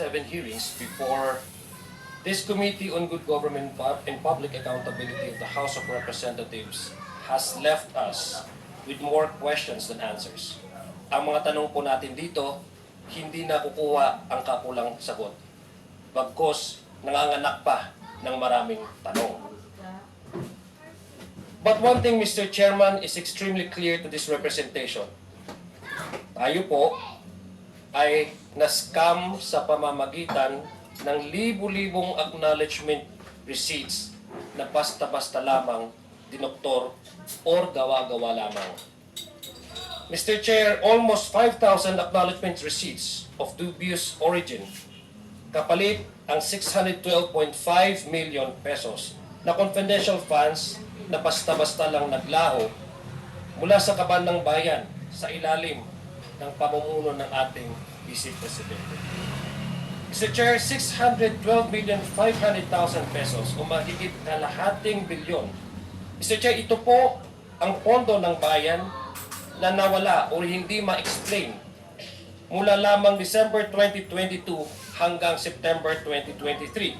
7 hearings before this Committee on Good Government and Public Accountability of the House of Representatives has left us with more questions than answers. Ang mga tanong po natin dito, hindi nakukuha ang kakulang sagot. Bagkus, nanganganak pa ng maraming tanong. But one thing, Mr. Chairman, is extremely clear to this representation. Tayo po ay na-scam sa pamamagitan ng libu-libong acknowledgement receipts na basta-basta lamang dinoktor or gawa-gawa lamang. Mr. Chair, almost 5,000 acknowledgement receipts of dubious origin, kapalit ang 612.5 million pesos na confidential funds na basta-basta lang naglaho mula sa kaban ng bayan sa ilalim ng pamumuno ng ating Vice Presidente. Mr. Chair, 612,500,000 pesos o mahigit kalahating bilyon. Mr. Chair, ito po ang pondo ng bayan na nawala o hindi ma-explain mula lamang December 2022 hanggang September 2023.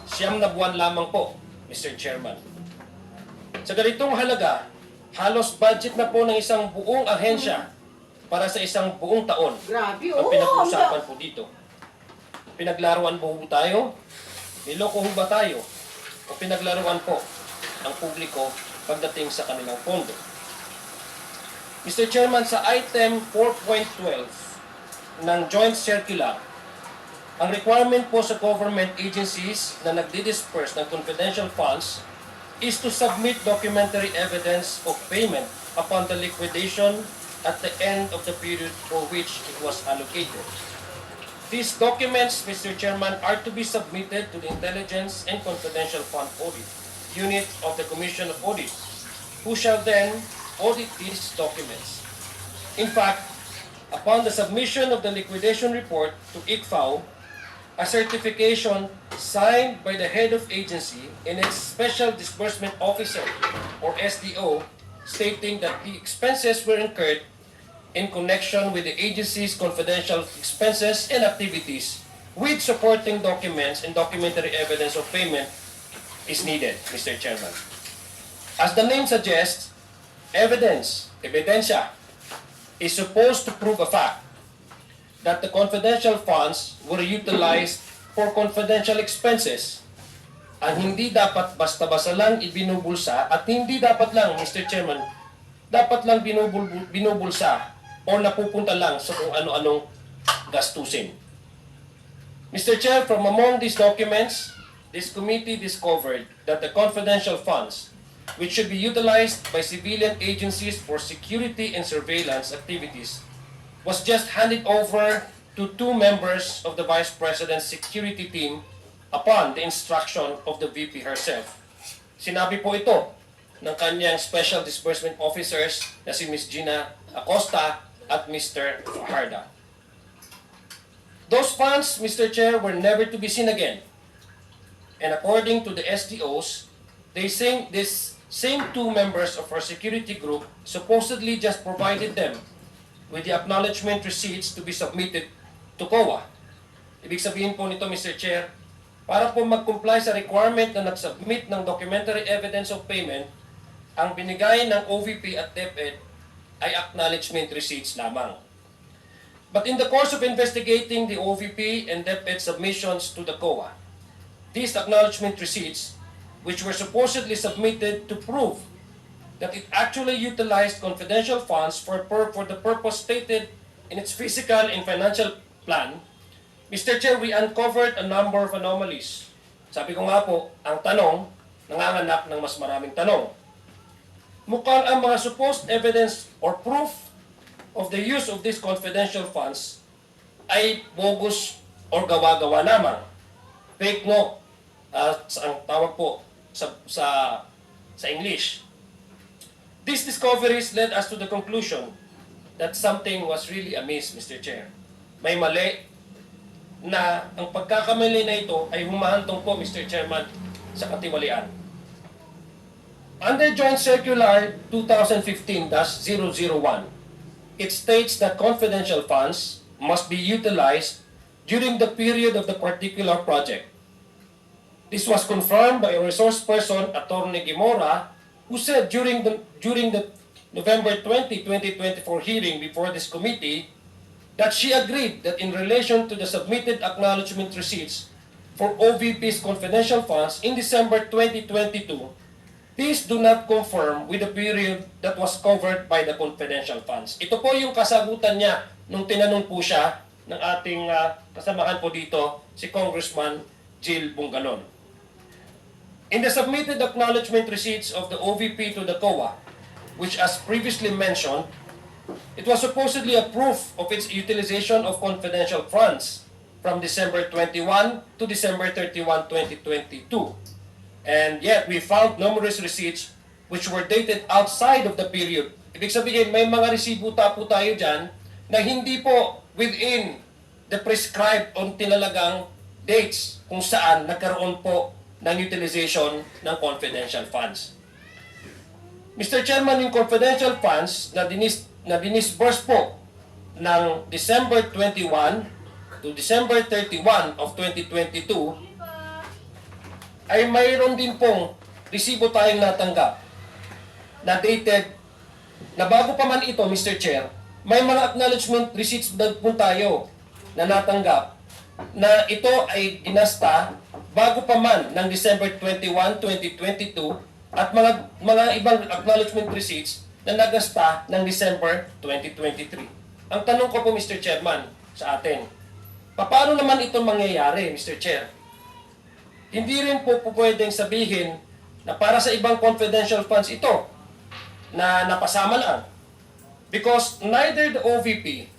9 na buwan lamang po, Mr. Chairman. Sa ganitong halaga, halos budget na po ng isang buong ahensya para sa isang buong taon. Grabe, ang pinag-uusapan po dito. Pinaglaruan po tayo, niloko ho ba tayo, o pinaglaruan po ang publiko pagdating sa kanilang pondo. Mr. Chairman, sa item 4.12 ng Joint Circular, ang requirement po sa government agencies na nagdi-disperse ng confidential funds is to submit documentary evidence of payment upon the liquidation at the end of the period for which it was allocated. These documents, Mr. Chairman, are to be submitted to the Intelligence and Confidential Fund Audit Unit of the Commission of Audit, who shall then audit these documents. In fact, upon the submission of the liquidation report to ICFAO, a certification signed by the head of agency and its Special Disbursement Officer, or SDO, stating that the expenses were incurred in connection with the agency's confidential expenses and activities with supporting documents and documentary evidence of payment is needed, Mr. Chairman. As the name suggests, ebidensya, is supposed to prove a fact that the confidential funds were utilized for confidential expenses. Ang hindi dapat basta-basta lang ibinubulsa at hindi dapat lang, Mr. Chairman, dapat lang binubulsa o napupunta lang sa kung ano-anong gastusin. Mr. Chair, from among these documents, this committee discovered that the confidential funds, which should be utilized by civilian agencies for security and surveillance activities, was just handed over to 2 members of the Vice President's security team upon the instruction of the VP herself. Sinabi po ito ng kanyang Special Disbursement Officers na si Ms. Gina Acosta at Mr. Fajarda. Those funds, Mr. Chair, were never to be seen again. And according to the SDOs, this same 2 members of our security group supposedly just provided them with the acknowledgement receipts to be submitted to COA. Ibig sabihin po nito, Mr. Chair, para po mag-comply sa requirement na nag-submit ng documentary evidence of payment, ang binigay ng OVP at DepEd ay acknowledgement receipts lamang. But in the course of investigating the OVP and DepEd submissions to the COA, these acknowledgement receipts, which were supposedly submitted to prove that it actually utilized confidential funds for the purpose stated in its fiscal and financial plan, Mr. Chair, we uncovered a number of anomalies. Sabi ko nga po, ang tanong, nanganganak ng mas maraming tanong. Mukhang ang mga supposed evidence or proof of the use of these confidential funds ay bogus or gawa-gawa lamang. Fake no, ang tawag po sa English. These discoveries led us to the conclusion that something was really amiss, Mr. Chair. May mali na ang pagkakamali na ito ay humahantong po, Mr. Chairman, sa katiwalian. Under Joint Circular 2015-001, it states that confidential funds must be utilized during the period of the particular project. This was confirmed by a resource person, Attorney Gimora, who said during the November 20, 2024 hearing before this committee that she agreed that in relation to the submitted acknowledgement receipts for OVP's confidential funds in December 2022, these do not conform with the period that was covered by the confidential funds. Ito po yung kasagutan niya nung tinanong po siya ng ating kasamahan po dito, si Congressman Jill Bungalon. In the submitted acknowledgement receipts of the OVP to the COA, which as previously mentioned, it was supposedly a proof of its utilization of confidential funds from December 21 to December 31, 2022. And yet, we found numerous receipts which were dated outside of the period. Ibig sabihin, may mga resibo po tayo dyan na hindi po within the prescribed o tinalagang dates kung saan nagkaroon po ng utilization ng confidential funds. Mr. Chairman, yung confidential funds na dinisburse po ng December 21 to December 31 of 2022 ay mayroon din pong resibo tayong natanggap na dated na bago pa man ito, Mr. Chair, may mga acknowledgement receipts po tayo na natanggap na ito ay ginasta bago pa man ng December 21, 2022 at mga ibang acknowledgement receipts na nagasta ng December 2023. Ang tanong ko po, Mr. Chairman, sa atin, paano naman ito mangyayari, Mr. Chair? Hindi rin po pwedeng sabihin na para sa ibang confidential funds ito na napasama lang. Because neither the OVP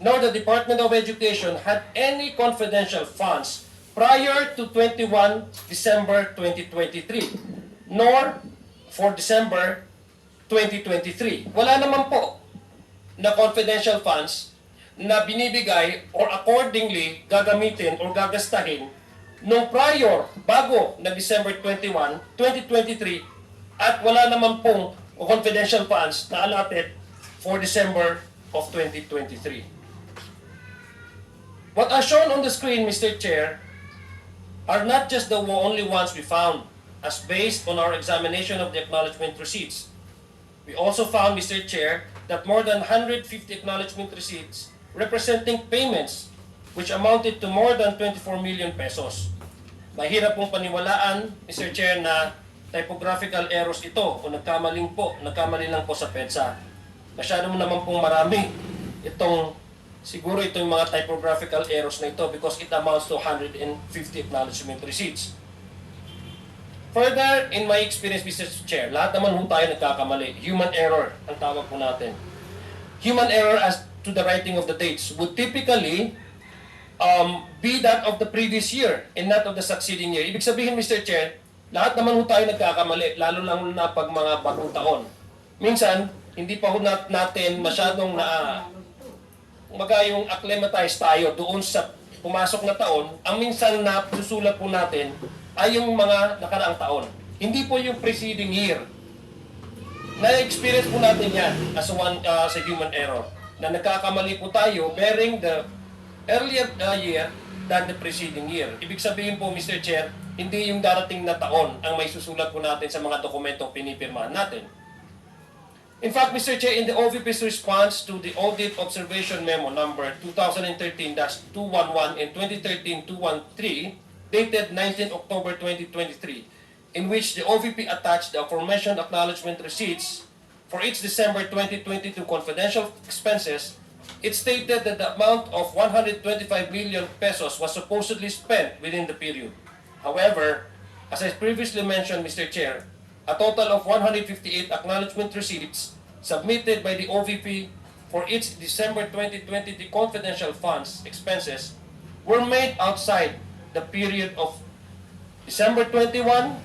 nor the Department of Education had any confidential funds prior to 21 December 2023. Nor for December 2023. Wala naman po na confidential funds na binibigay or accordingly gagamitin or gagastahin nung prior, bago na December 21, 2023 at wala naman pong confidential funds na allotted for December of 2023. What are shown on the screen, Mr. Chair, are not just the only ones we found as based on our examination of the acknowledgement receipts. We also found, Mr. Chair, that more than 150 acknowledgement receipts representing payments which amounted to more than 24 million pesos. Mahirap pong paniwalaan, Mr. Chair, na typographical errors ito o nagkamali lang po sa PEDSA. Masyado naman pong marami siguro itong mga typographical errors na ito because it amounts to 150 acknowledgement receipts. Further, in my experience, Mr. Chair, lahat naman tayo nagkakamali. Human error, ang tawag po natin. Human error as to the writing of the dates would typically be that of the previous year and not of the succeeding year. Ibig sabihin, Mr. Chair, lahat naman tayo nagkakamali, lalo lang na pag mga bagong taon. Minsan, hindi pa natin masyadong yung acclimatize tayo doon sa pumasok na taon. Ang minsan na susulat po natin ay yung mga nakaraang taon. Hindi po yung preceding year. Na-experience po natin yan as sa human error. Na nagkakamali po tayo bearing the earlier year than the preceding year. Ibig sabihin po, Mr. Chair, hindi yung darating na taon ang may susulat po natin sa mga dokumentong pinipirmahan natin. In fact, Mr. Chair, in the OVP's response to the Audit Observation Memo number 2013-211 and 2013-213, dated 19 October 2023, in which the OVP attached the aforementioned acknowledgement receipts for its December 2022 confidential expenses, it stated that the amount of 125 million pesos was supposedly spent within the period. However, as I previously mentioned, Mr. Chair, a total of 158 acknowledgement receipts submitted by the OVP for its December 2023 confidential funds expenses were made outside the period of December 21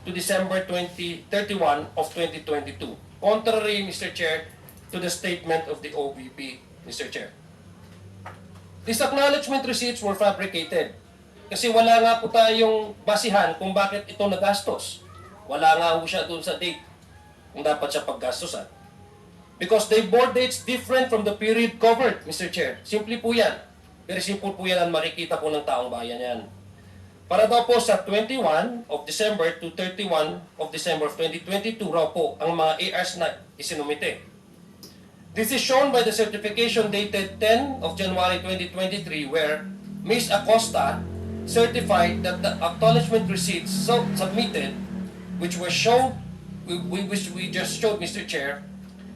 to December 31 of 2022. Contrary, Mr. Chair, to the statement of the OVP, Mr. Chair. These acknowledgement receipts were fabricated kasi wala nga po tayong basihan kung bakit ito nagastos. Wala nga po siya doon sa date kung dapat siya paggastosan. Because they bore dates different from the period covered, Mr. Chair. Simply po yan. Very simple po yan, makikita po ng taong bayan yan. Para daw po sa 21 of December to 31 of December of 2022 raw po ang mga ARs na isinumite. This is shown by the certification dated 10 of January 2023 where Ms. Acosta certified that the acknowledgement receipts submitted, which was shown, which we just showed, Mr. Chair,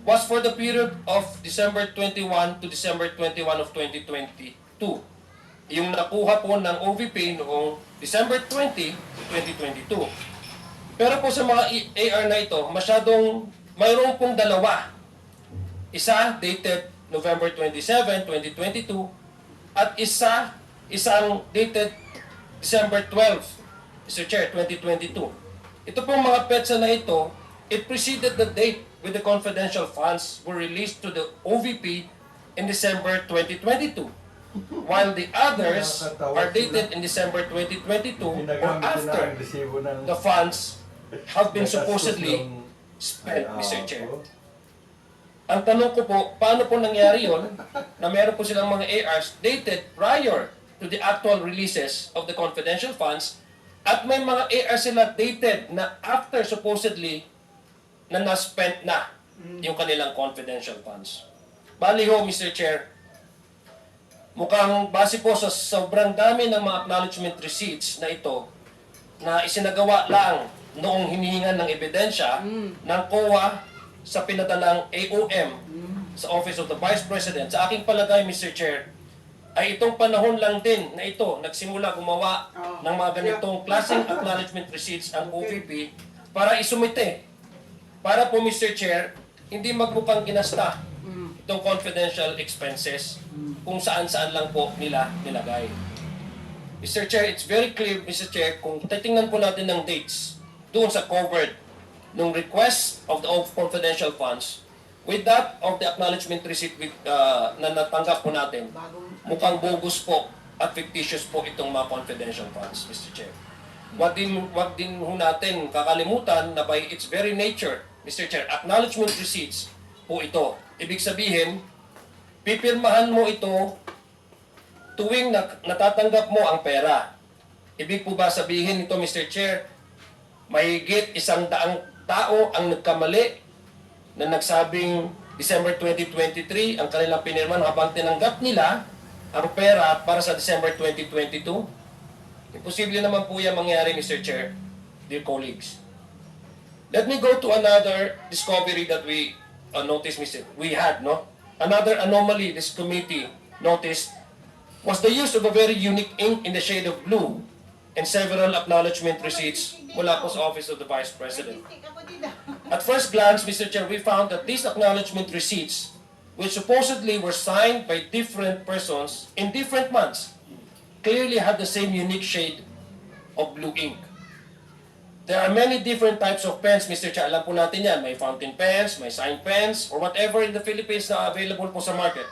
was for the period of December 21 to December 21 of 2022. Yung nakuha po ng OVP noong December 20, 2022. Pero po sa mga AR na ito, mayroong pong dalawa. Isa dated November 27, 2022 at isang dated December 12, Mr. Chair, 2022. Ito pong mga petsa na ito, it preceded the date with the confidential funds were released to the OVP in December 2022. While the others are dated in December 2022 or after the funds have been supposedly spent, Mr. Chair. Ang tanong ko po, paano po nangyari yon na meron po silang mga ARs dated prior to the actual releases of the confidential funds at may mga ARs sila dated na after supposedly na na-spent na yung kanilang confidential funds. Bali ho, Mr. Chair, mukhang base po sa sobrang dami ng mga acknowledgement receipts na ito na isinagawa lang noong hinihingan ng ebidensya ng COA sa pinadalang AOM sa Office of the Vice President. Sa aking palagay, Mr. Chair, ay itong panahon lang din na ito nagsimula gumawa ng mga ganitong klaseng acknowledgement receipts ang OVP para isumite. Para po, Mr. Chair, hindi magmukhang ginasta itong confidential expenses kung saan-saan lang po nila nilagay. Mr. Chair, it's very clear, Mr. Chair, kung titingnan po natin ng dates doon sa covered nung request of the confidential funds with that of the acknowledgement receipt na natanggap po natin, mukhang bogus po at fictitious po itong mga confidential funds, Mr. Chair. Wag din ho natin kakalimutan na by its very nature, Mr. Chair, acknowledgement receipts po ito. Ibig sabihin, pipirmahan mo ito tuwing natatanggap mo ang pera. Ibig po ba sabihin ito, Mr. Chair, mahigit 100 tao ang nagkamali na nagsabing December 2023 ang kanilang pinirman habang tinanggap nila ang pera para sa December 2022? Imposible naman po yan mangyari, Mr. Chair, dear colleagues. Let me go to another discovery that we noticed, Another anomaly this committee noticed was the use of a very unique ink in the shade of blue and several acknowledgement receipts mula po sa Office of the Vice President. At first glance, Mr. Chair, we found that these acknowledgement receipts, which supposedly were signed by different persons in different months, clearly had the same unique shade of blue ink. There are many different types of pens, Mr. Chair. Alam po natin yan. May fountain pens, may sign pens, or whatever in the Philippines na available po sa market.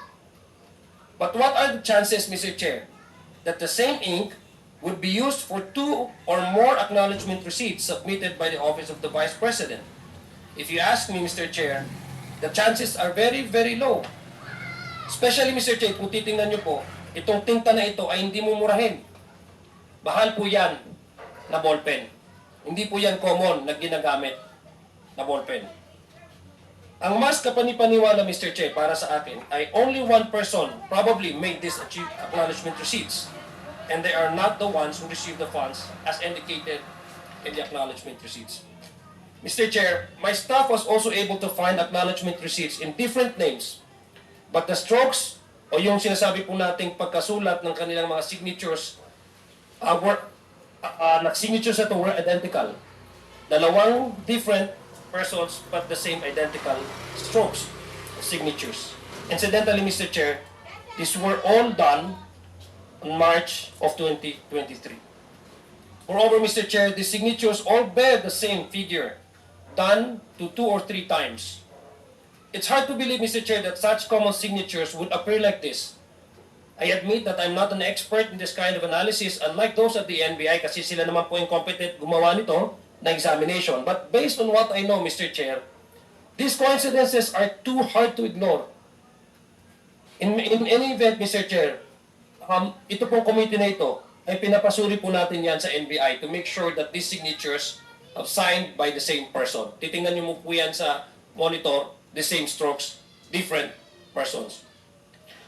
But what are the chances, Mr. Chair, that the same ink would be used for 2 or more acknowledgement receipts submitted by the Office of the Vice President? If you ask me, Mr. Chair, the chances are very, very low. Especially, Mr. Chair, kung titingnan nyo po, itong tinta na ito ay hindi mumurahin. Mahal po yan na ballpen. Hindi po yan common na ginagamit na ballpen. Ang mas kapanipaniwala, Mr. Chair, para sa akin, ay only one person probably made this acknowledgement receipts. And they are not the ones who received the funds as indicated in the acknowledgement receipts. Mr. Chair, my staff was also able to find acknowledgement receipts in different names. But the strokes, o yung sinasabi po nating pagkasulat ng kanilang mga signatures, signatures na ito were identical. Dalawang different persons but the same identical strokes, signatures. Incidentally, Mr. Chair, these were all done on March of 2023. Moreover, Mr. Chair, the signatures all bear the same figure, done to 2 or 3 times. It's hard to believe, Mr. Chair, that such common signatures would appear like this. I admit that I'm not an expert in this kind of analysis, unlike those at the NBI, kasi sila naman po yung competent gumawa nito na examination. But based on what I know, Mr. Chair, these coincidences are too hard to ignore. In any event, Mr. Chair, ito pong committee na ito, ay pinapasuri po natin yan sa NBI to make sure that these signatures are signed by the same person. Titingnan niyo mo po yan sa monitor, the same strokes, different persons.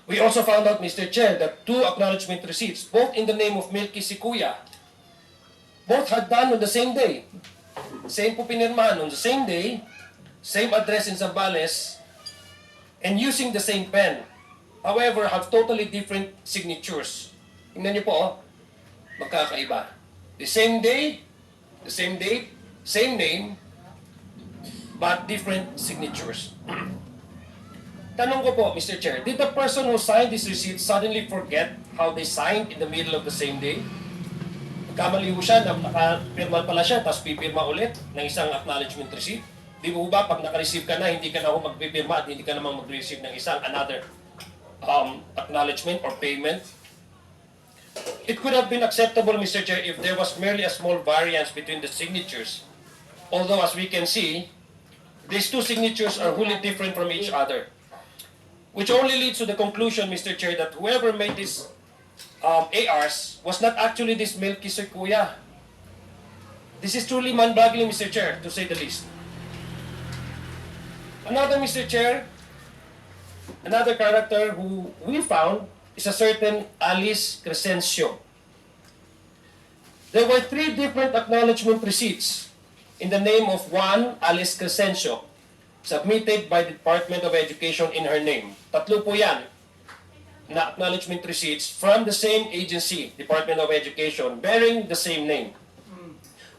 We also found out, Mr. Chair, that 2 acknowledgement receipts, both in the name of Milky Sikuya, both had done on the same day. Same po pinirmahan on the same day, same address in Zambales, and using the same pen. However, have totally different signatures. Tingnan niyo po, magkakaiba. The same day, the same date, same name, but different signatures. Tanong ko po, Mr. Chair, did the person who signed this receipt suddenly forget how they signed in the middle of the same day? Kamali ho siya, nakapirma pala siya, tapos pipirma ulit ng isang acknowledgement receipt. Di mo ba, pag naka-receive ka na, hindi ka na ho magpipirma at hindi ka naman mag-receive ng isang another acknowledgement or payment? It could have been acceptable, Mr. Chair, if there was merely a small variance between the signatures. Although, as we can see, these 2 signatures are wholly different from each other. Which only leads to the conclusion, Mr. Chair, that whoever made these ARs was not actually this Milky Sikuya. This is truly mind-boggling, Mr. Chair, to say the least. Another, Mr. Chair, another character who we found is a certain Alice Crescencio. There were 3 different acknowledgement receipts in the name of one Alice Crescencio, submitted by the Department of Education in her name. Tatlo po yan na acknowledgement receipts from the same agency, Department of Education, bearing the same name.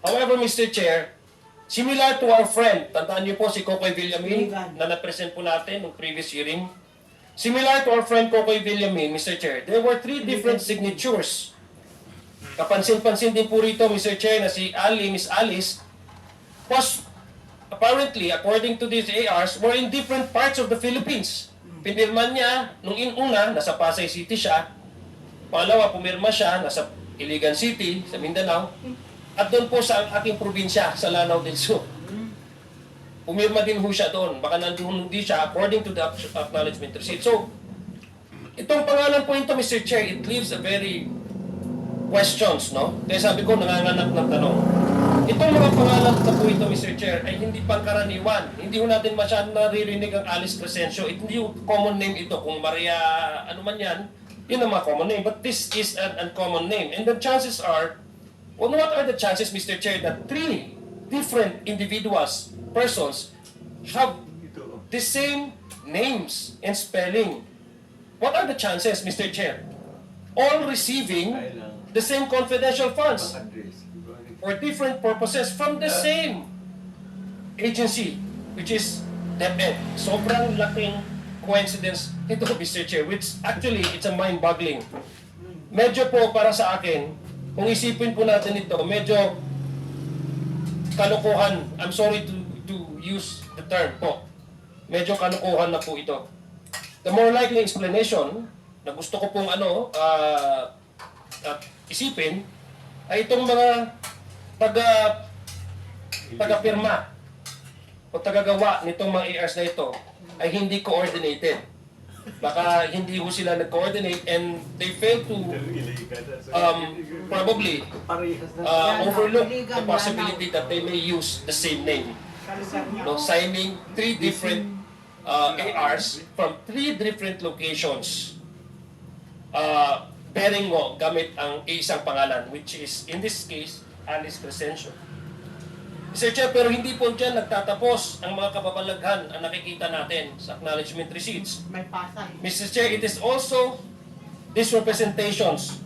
However, Mr. Chair, similar to our friend, tandaan niyo po si Kokoy Villamin na na-present po natin ng previous hearing. Similar to our friend Kokoy Villamin, Mr. Chair, there were 3 different signatures. Kapansin-pansin din po rito, Mr. Chair, na si Miss Alice, was apparently, according to these ARs, were in different parts of the Philippines. Pinirman niya, nung una, nasa Pasay City siya. Pangalawa, pumirma siya, nasa Iligan City, sa Mindanao. At doon po sa aking probinsya, sa Lanao del Sur. Pumirma din ho siya doon. Baka nandun hindi siya, according to the acknowledgement receipt. So, itong pangalan po ito, Mr. Chair, it leaves a very questions, no? Kaya sabi ko, nanganganak ng tanong. Itong mga pangalan na po ito, Mr. Chair, ay hindi pangkaraniwan. Hindi ho natin masyadong naririnig ang Alice Crescencio. Hindi ho common name ito. Kung Maria, ano man yan, yun ang mga common name. But this is an uncommon name. And the chances are, well, what are the chances, Mr. Chair, that 3 different individuals, persons, have the same names and spelling? What are the chances, Mr. Chair? All receiving the same confidential funds for different purposes from the same agency, which is DepEd. Sobrang laking coincidence ito, Mr. Chair, which actually, it's a mind-boggling. Medyo po para sa akin, kung isipin po natin ito, medyo kalukuhan. I'm sorry to use the term po. Medyo kalukuhan na po ito. The more likely explanation na gusto ko pong isipin ay itong mga taga-pirma o tagagawa nitong mga ARs na ito ay hindi coordinated. Baka hindi ho sila nag-coordinate and they fail to probably overlook the possibility that they may use the same name. No, signing 3 different ARs from 3 different locations. Bearing mo gamit ang isang pangalan, which is, in this case, Alice Crescencio. Mr. Chair, pero hindi po dyan nagtatapos ang mga kababalaghan ang nakikita natin sa acknowledgement receipts. Mr. Chair, it is also these representations.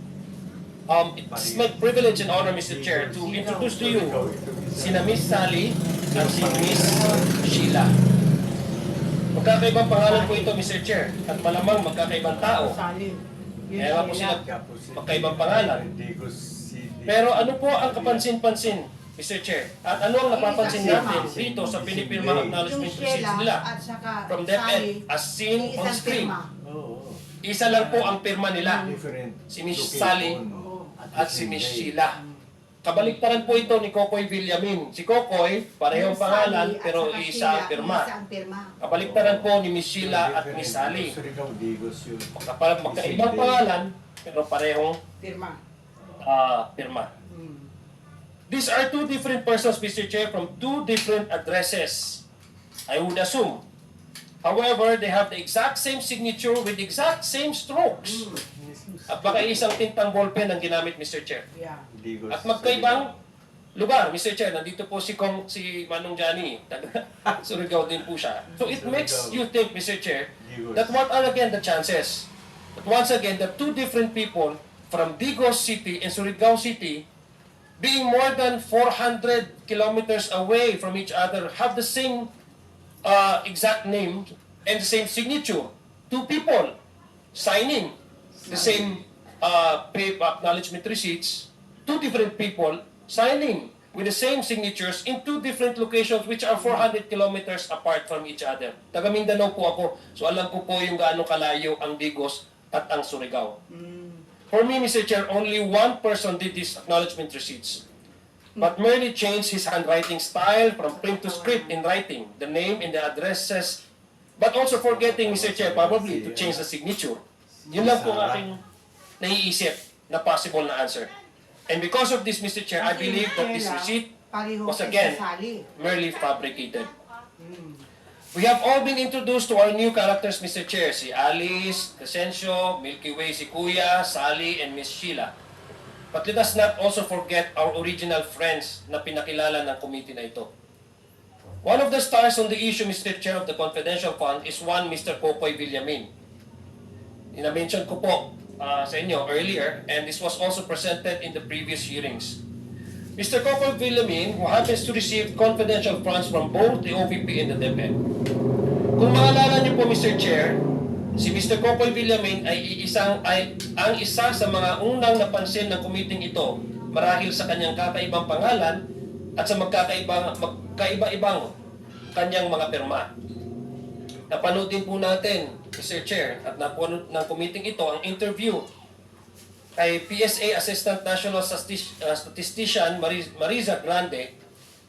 It's my privilege and honor, Mr. Chair, to introduce to you sina Miss Sally at si Miss Sheila. Magkakaibang pangalan po ito, Mr. Chair, at malamang magkakaibang tao. Kaya nga po sila magkaibang pangalan. Pero ano po ang kapansin-pansin, Mr. Chair? At ano ang napapansin natin dito sa pinipirma acknowledgement receipts nila from DepEd as seen on screen? Isa lang po ang pirma nila, si Miss Sally at si Miss Sheila. Kabaliktaran po ito ni Kokoy Villamin. Si Kokoy, parehong pangalan, pero isa ang pirma. Kabaliktaran po ni Miss Sheila at Miss Sally. Magkaibang pangalan, pero parehong Pirma. pirma. These are two different persons, Mr. Chair, from two different addresses, I would assume. However, they have the exact same signature with the exact same strokes. At baka isang tintang ballpen ang ginamit, Mr. Chair. Yeah. At magkaibang lugar, Mr. Chair, nandito po si Manong Johnny, Surigao din po siya. So it makes you think, Mr. Chair, that what are again the chances? That once again, the two different people from Digos City and Surigao City, being more than 400 kilometers away from each other, have the same exact name and the same signature. Two people signing the same acknowledgement receipts, two different people signing with the same signatures in two different locations which are 400 kilometers apart from each other. Taga Mindanao po ako, so alam ko po yung gaano kalayo ang Digos at ang Surigao. For me, Mr. Chair, only one person did these acknowledgement receipts, but merely changed his handwriting style from print to script in writing, the name and the addresses, but also forgetting, Mr. Chair, probably to change the signature. Yun lang po ang aking naiisip na possible na answer. And because of this, Mr. Chair, I believe that this receipt was again merely fabricated. We have all been introduced to our new characters, Mr. Chair. Si Alice, Crescencio, Milky Way, si Kuya, Sally, and Miss Sheila. But let us not also forget our original friends na pinakilala ng committee na ito. One of the stars on the issue, Mr. Chair, of the confidential fund is one Mr. Popoy Villamin. Ina-mention ko po sa inyo earlier, and this was also presented in the previous hearings. Mr. Popoy Villamin, who happens to receive confidential funds from both the OVP and the DepEd. Kung maalala niyo po, Mr. Chair, si Mr. Popoy Villamin ay ang isa sa mga unang napansin ng kumiting ito marahil sa kanyang kakaibang pangalan at sa magkaiba-ibang kanyang mga pirma. Napanood din po natin, Mr. Chair, at napanood ng kumiting ito ang interview kay PSA Assistant National Statistician Mariza Grande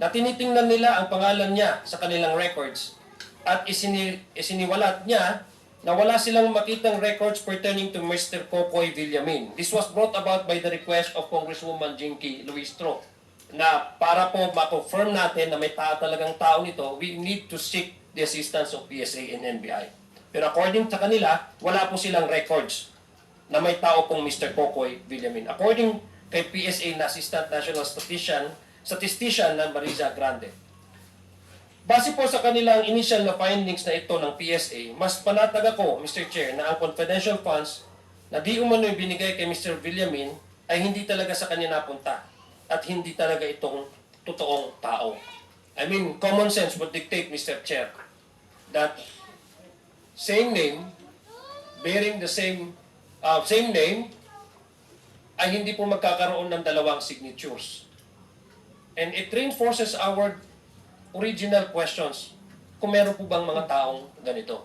na tinitingnan nila ang pangalan niya sa kanilang records at isiniwalat niya na wala silang makitang records pertaining to Mr. Popoy Villamin. This was brought about by the request of Congresswoman Jinky Luistro na para po ma-confirm natin na may talagang tao nito, we need to seek the assistance of PSA and NBI. Pero according sa kanila, wala po silang records na may tao pong Mr. Popoy Villamin. According kay PSA na Assistant National Statistician na Mariza Grande. Base po sa kanilang initial na findings na ito ng PSA, mas panatag ako, Mr. Chair, na ang confidential funds na di umano'y binigay kay Mr. Villamin ay hindi talaga sa kanya napunta at hindi talaga itong totoong tao. I mean, common sense would dictate, Mr. Chair, that same name, bearing the same name, ay hindi po magkakaroon ng dalawang signatures. And it reinforces our original questions kung meron po bang mga taong ganito.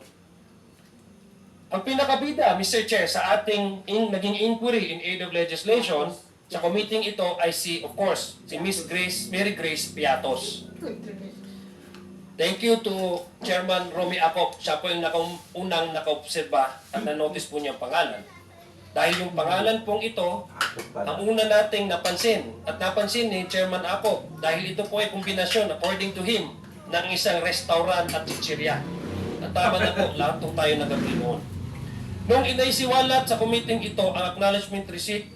Ang pinakabida, Mr. Chair, sa ating naging inquiry in aid of legislation sa committee ito ay of course, si Miss Mary Grace Piatos. Thank you to Chairman Romy Acop. Siya po yung unang nakaobserba at na-notice po niyang pangalan. Dahil yung pangalan pong ito, ang una nating napansin. At napansin ni Chairman Acop dahil ito po ay kombinasyon, according to him, ng isang restaurant at chichirya. At tama na po, lahat po tayo nagaganoon. Nung inaisiwalat sa committee ito ang acknowledgement receipt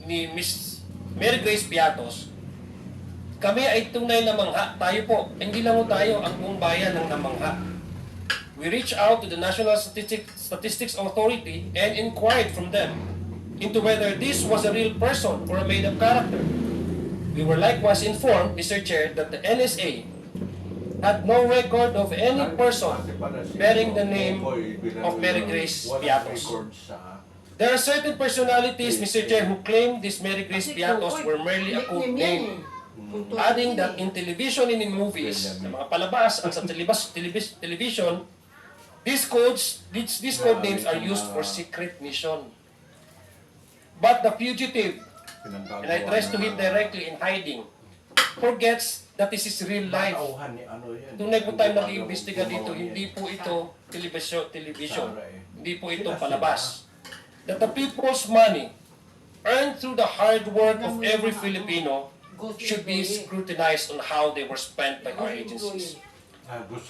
ni Miss Mary Grace Piatos, kami ay tunay na mangha. Tayo po, hindi lang tayo, ang buong bayan ng namangha. We reached out to the National Statistics Authority and inquired from them into whether this was a real person or a made-up character. We were likewise informed, Mr. Chair, that the NSA had no record of any person bearing the name of Mary Grace Piatos. There are certain personalities, Mr. Chair, who claim this Mary Grace Piatos were merely a code name, adding that in television and in movies, sa mga palabas at sa television, these code names are used for secret mission. But the fugitive, and I address to him directly in hiding, forgets that this is real life. Tunay po tayo nag-iimbestiga dito, hindi po ito television, hindi po ito palabas. That the people's money earned through the hard work of every Filipino should be scrutinized on how they were spent by our agencies.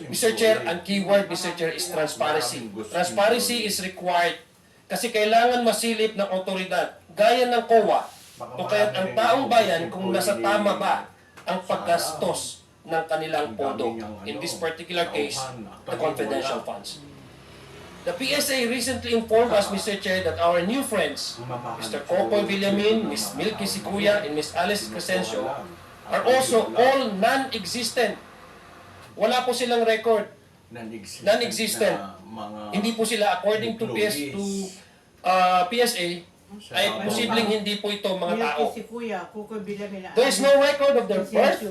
Mr. Chair, ang keyword, Mr. Chair, is transparency. Transparency is required kasi kailangan masilip ng otoridad, gaya ng COA, o kaya ang taong bayan kung nasa tama ba ang paggastos ng kanilang pondo. In this particular case, the confidential funds. The PSA recently informed us, Mr. Chair, that our new friends, Mr. Coco Villamin, Ms. Milky Sikuya, and Ms. Alice Crescencio, are also all non-existent. Wala po silang record. Non-existent. Hindi po sila, according to PSA, ay posibleng hindi po ito mga tao. There is no record of their birth,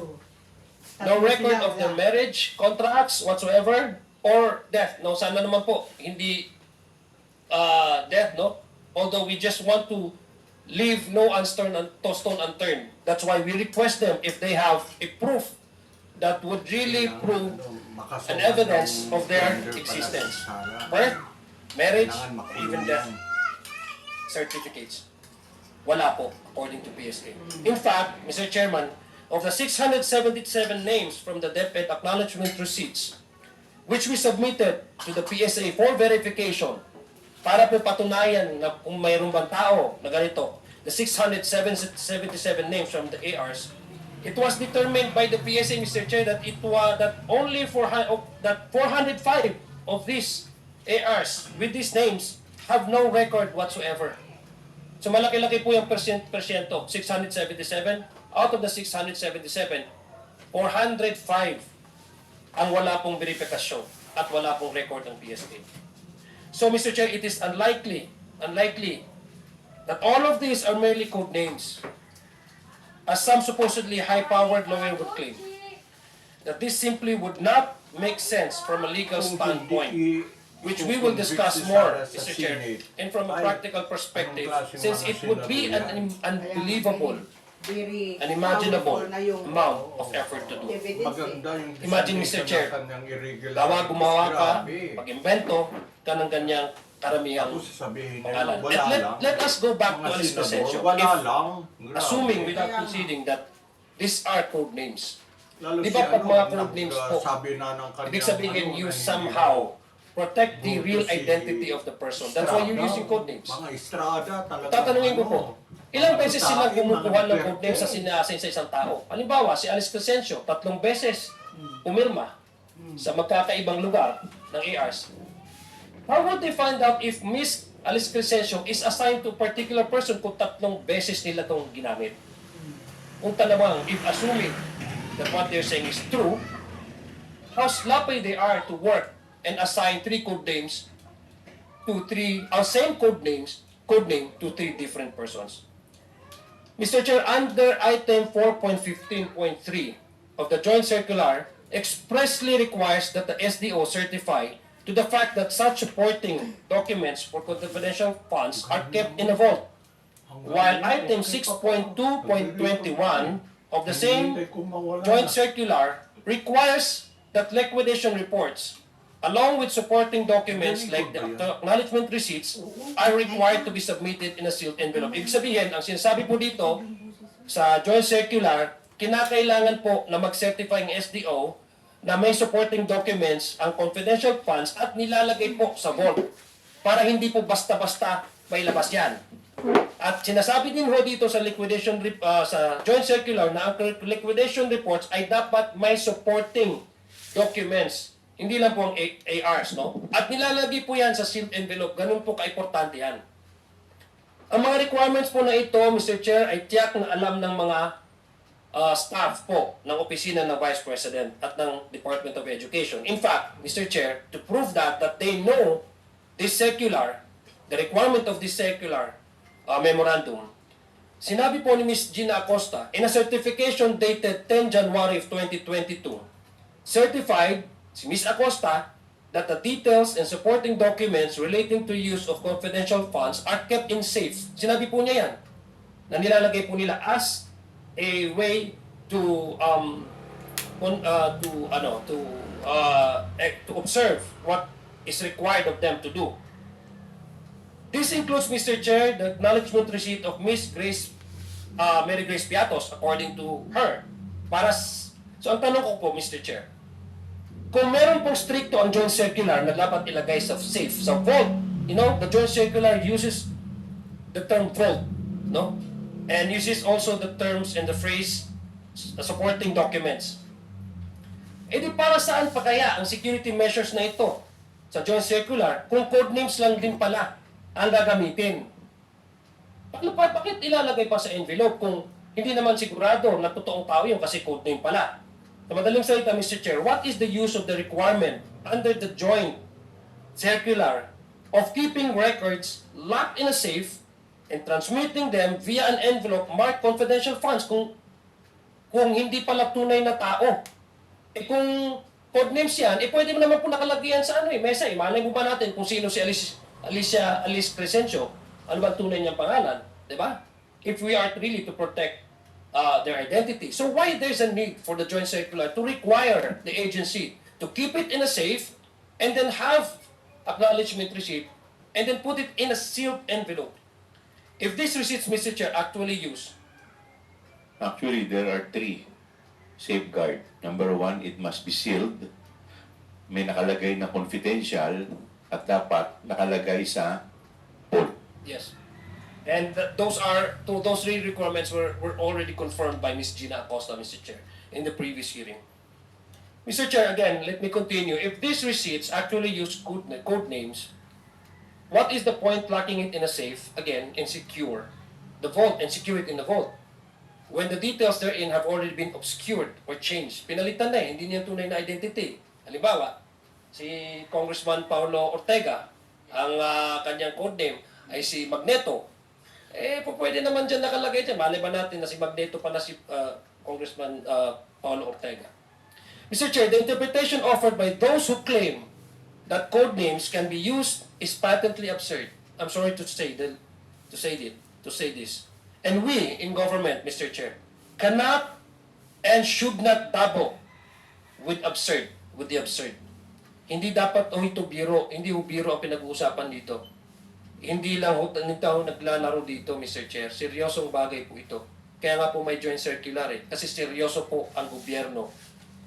no record of their marriage, contracts, whatsoever, or death. No, sana naman po, hindi death, no? Although we just want to leave no stone unturned. That's why we request them if they have a proof that would really prove an evidence of their existence. Birth, marriage, even death certificates. Wala po, according to PSA. In fact, Mr. Chairman, of the 677 names from the DepEd acknowledgement receipts, which we submitted to the PSA for verification, para po patunayan na kung mayroong bang tao na ganito, the 677 names from the ARs, it was determined by the PSA, Mr. Chair, that it was that only 405 of these ARs with these names have no record whatsoever. So malaki-laki po yung persyento, 677. Out of the 677, 405 ang wala pong verifikasyon at wala pong record ng PSA. So, Mr. Chair, it is unlikely that all of these are merely code names, as some supposedly high-powered lawyer would claim, that this simply would not make sense from a legal standpoint, which we will discuss more, Mr. Chair, and from a practical perspective, since it would be an unbelievable, unimaginable amount of effort to do. Imagine, Mr. Chair, gumawa ka, mag-invento ka ng ganyang karamihang pangalan. Let us go back to Alice Crescencio. Assuming without conceding that these are code names. Di ba pag mga code names po, ibig sabihin you somehow protect the real identity of the person. That's why you're using code names. Tatanungin ko po, ilang beses silang kumukuha ng code names sa sinasin sa isang tao? Halimbawa, si Alice Crescencio, 3 beses umirma sa magkakaibang lugar ng ARs. How would they find out if Miss Alice Crescencio is assigned to a particular person kung 3 beses nila itong ginamit? Kung talabang, if assuming that what they're saying is true, how sloppy they are to work and assign 3 code names to same code name to 3 different persons. Mr. Chair, under item 4.15.3 of the joint circular expressly requires that the SDO certify to the fact that such supporting documents for confidential funds are kept in a vault, while item 6.2.21 of the same joint circular requires that liquidation reports, along with supporting documents like the acknowledgement receipts, are required to be submitted in a sealed envelope. Ibig sabihin, ang sinasabi po dito sa joint circular, kinakailangan po na mag-certify ang SDO na may supporting documents ang confidential funds at nilalagay po sa vault para hindi po basta-basta may labas yan. At sinasabi din ho dito sa liquidation sa joint circular na ang liquidation reports ay dapat may supporting documents. Hindi lang po ang ARs, no? At nilalagay po yan sa sealed envelope. Ganun po kaimportante yan. Ang mga requirements po na ito, Mr. Chair, ay tiyak na alam ng mga staff po ng opisina ng Vice President at ng Department of Education. In fact, Mr. Chair, to prove that they know this circular, the requirement of this circular memorandum, sinabi po ni Ms. Gina Acosta, in a certification dated 10 January of 2022, certified si Ms. Acosta that the details and supporting documents relating to use of confidential funds are kept in safe. Sinabi po niya yan, na nilalagay po nila as a way to observe what is required of them to do. This includes, Mr. Chair, the acknowledgement receipt of Miss Grace, Mary Grace Piatos, according to her. So ang tanong ko po, Mr. Chair, kung meron pong stricto ang joint circular na dapat ilagay sa safe, sa vault, the joint circular uses the term vault, no? And uses also the terms and the phrase supporting documents. E di para saan pa kaya ang security measures na ito sa joint circular kung code names lang din pala ang gagamitin? Bakit ilalagay pa sa envelope kung hindi naman sigurado na totoong tao yun kasi code name pala? Sa madaling salita, Mr. Chair, what is the use of the requirement under the joint circular of keeping records locked in a safe and transmitting them via an envelope marked confidential funds kung hindi pala tunay na tao? Kung code names yan, pwede mo naman po nakalagay yan sa mesa. Malay mo ba natin kung sino si Alice Crescencio? Ano ba tunay niyang pangalan? Diba? If we are really to protect their identity. So why there's a need for the joint circular to require the agency to keep it in a safe and then have acknowledgement receipt and then put it in a sealed envelope? If these receipts, Mr. Chair, actually used, Actually, there are 3 safeguard. Number 1, it must be sealed. May nakalagay na confidential at dapat nakalagay sa vault. yes. And those 3 requirements were already confirmed by Ms. Gina Acosta, Mr. Chair, in the previous hearing. Mr. Chair, again, let me continue. If these receipts actually use code names, what is the point locking it in a safe, again, and secure the vault and secure it in the vault? When the details therein have already been obscured or changed, pinalitan na hindi niya tunay na identity. Halimbawa, si Congressman Paulo Ortega, ang kanyang codename ay si Magneto. Pwede naman dyan nakalagay dyan. Malay ba natin na si Magneto pala si Congressman Paulo Ortega? Mr. Chair, the interpretation offered by those who claim that code names can be used is patently absurd. I'm sorry to say this. And we in government, Mr. Chair, cannot and should not dabble with the absurd. Hindi dapat ito biro, hindi biro ang pinag-uusapan dito. Hindi lang naglalaro dito, Mr. Chair. Seryosong bagay po ito. Kaya nga po may joint circular Kasi seryoso po ang gobyerno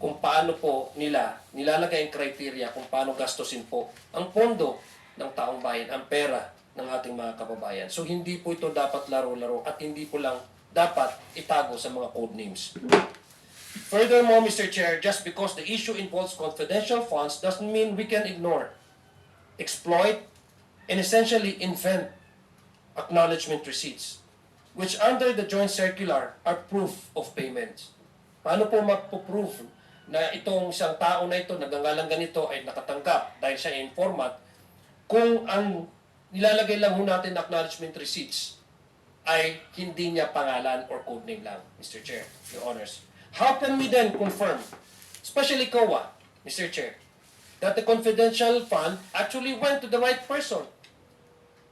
kung paano po nilalagay ang criteria kung paano gastusin po ang pondo ng taong bayan, ang pera ng ating mga kababayan. So hindi po ito dapat laro-laro at hindi po lang dapat itago sa mga code names. Furthermore, Mr. Chair, just because the issue involves confidential funds doesn't mean we can ignore, exploit, and essentially invent acknowledgement receipts, which under the joint circular are proof of payment. Paano po magpo-proof na itong isang tao na ito, nagangalang ganito, ay nakatanggap dahil siya informant, kung ang nilalagay lang ho natin na acknowledgement receipts ay hindi niya pangalan or code name lang, Mr. Chair, Your Honors. How can we then confirm, especially COA, Mr. Chair, that the confidential fund actually went to the right person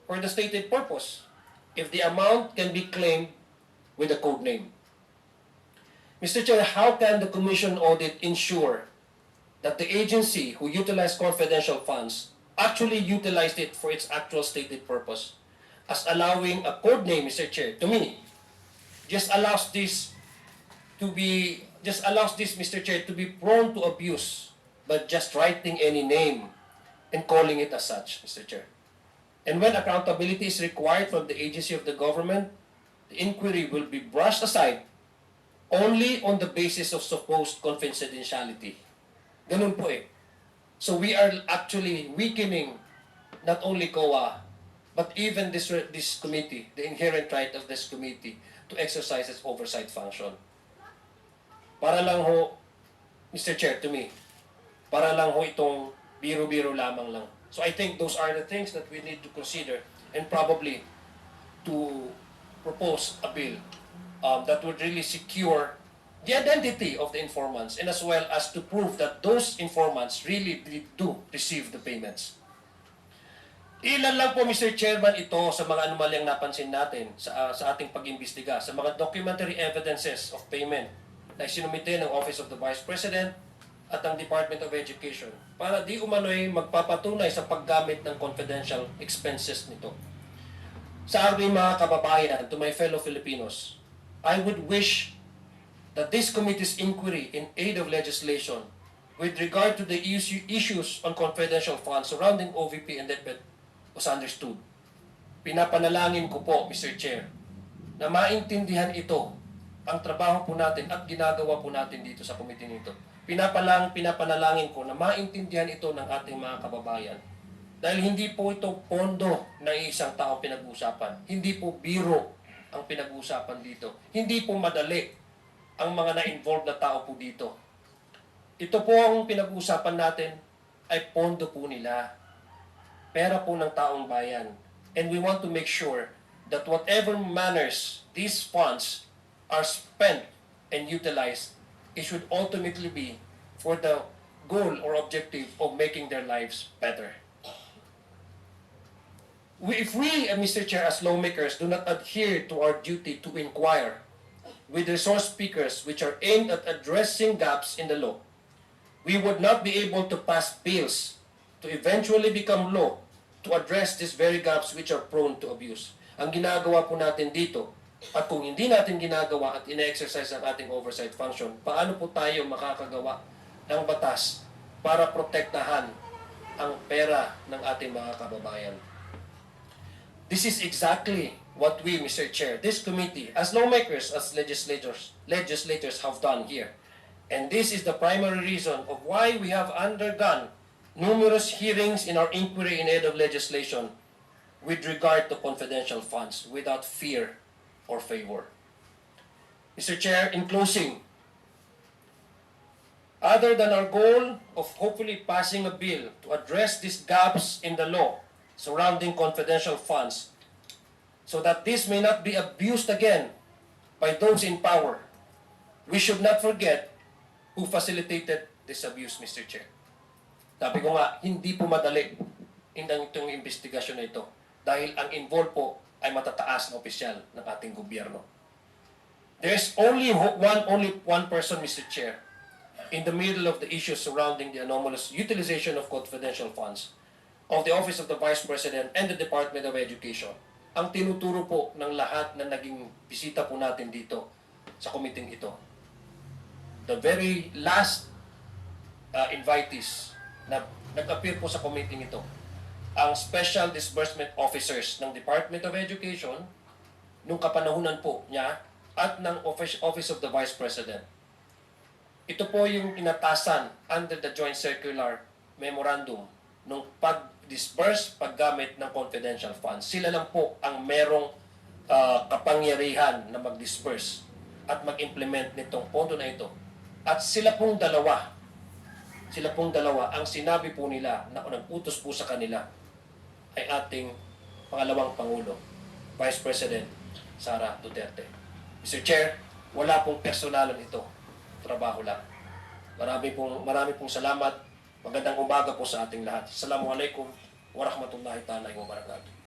for the stated purpose if the amount can be claimed with a code name? Mr. Chair, how can the Commission audit ensure that the agency who utilized confidential funds actually utilized it for its actual stated purpose? As allowing a code name, Mr. Chair, to me, just allows this, Mr. Chair, to be prone to abuse by just writing any name and calling it as such, Mr. Chair. And when accountability is required from the agency of the government, the inquiry will be brushed aside only on the basis of supposed confidentiality. Ganun po So we are actually weakening not only COA, but even this committee, the inherent right of this committee to exercise its oversight function. Para lang ho, Mr. Chair, to me, para lang ho itong biro-biro lamang lang. So I think those are the things that we need to consider and probably to propose a bill that would really secure the identity of the informants and as well as to prove that those informants really do receive the payments. Ilan lang po, Mr. Chairman, ito sa mga anomalyang napansin natin sa ating pag-imbestiga, sa mga documentary evidences of payment na isinumite ng Office of the Vice President at ang Department of Education para di umano'y magpapatunay sa paggamit ng confidential expenses nito. sa aming mga kababayan, to my fellow Filipinos, I would wish that this committee's inquiry in aid of legislation with regard to the issues on confidential funds surrounding OVP and DepEd was understood. Pinapanalangin ko po, Mr. Chair, na maintindihan ito ang trabaho po natin at ginagawa po natin dito sa committee nito. Pinapanalangin ko na maintindihan ito ng ating mga kababayan. Dahil hindi po ito pondo na isang tao pinag-uusapan. Hindi po biro ang pinag-uusapan dito. Hindi po madali ang mga na-involved na tao po dito. Ito po ang pinag-uusapan natin ay pondo po nila. Pera po ng taong bayan. And we want to make sure that whatever manners these funds are spent and utilized, it should ultimately be for the goal or objective of making their lives better. If we, Mr. Chair, as lawmakers, do not adhere to our duty to inquire with resource speakers which are aimed at addressing gaps in the law, we would not be able to pass bills to eventually become law to address these very gaps which are prone to abuse. Ang ginagawa po natin dito, at kung hindi natin ginagawa at ina-exercise ang ating oversight function, paano po tayo makakagawa ng batas para protektahan ang pera ng ating mga kababayan? This is exactly what we, Mr. Chair, this committee, as lawmakers, as legislators have done here. And this is the primary reason of why we have undergone numerous hearings in our inquiry in aid of legislation with regard to confidential funds without fear or favor. Mr. Chair, in closing, other than our goal of hopefully passing a bill to address these gaps in the law surrounding confidential funds so that this may not be abused again by those in power, we should not forget who facilitated this abuse, Mr. Chair. Sabi ko nga, hindi po madali itong investigasyon na ito dahil ang involved po ay matataas na opisyal ng ating gobyerno. There's only one person, Mr. Chair, in the middle of the issues surrounding the anomalous utilization of confidential funds of the Office of the Vice President and the Department of Education. Ang tinuturo po ng lahat na naging bisita po natin dito sa committee ito. The very last invitees na nag-appear po sa committee ito, ang Special Disbursement Officers ng Department of Education, nung kapanahunan po niya, at ng Office of the Vice President. Ito po yung inatasan under the Joint Circular Memorandum nung pag-disburse, paggamit ng confidential funds. Sila lang po ang merong kapangyarihan na mag-disburse at mag-implement nitong pondo na ito. At sila pong dalawa, ang sinabi po nila na nag-utos po sa kanila ay ating pangalawang Pangulo, Vice President Sara Duterte. Mr. Chair, wala pong personalan ito. Trabaho lang. Marami pong salamat. Magandang umaga po sa ating lahat. Assalamualaikum warahmatullahi ta'ala wa barakatuh.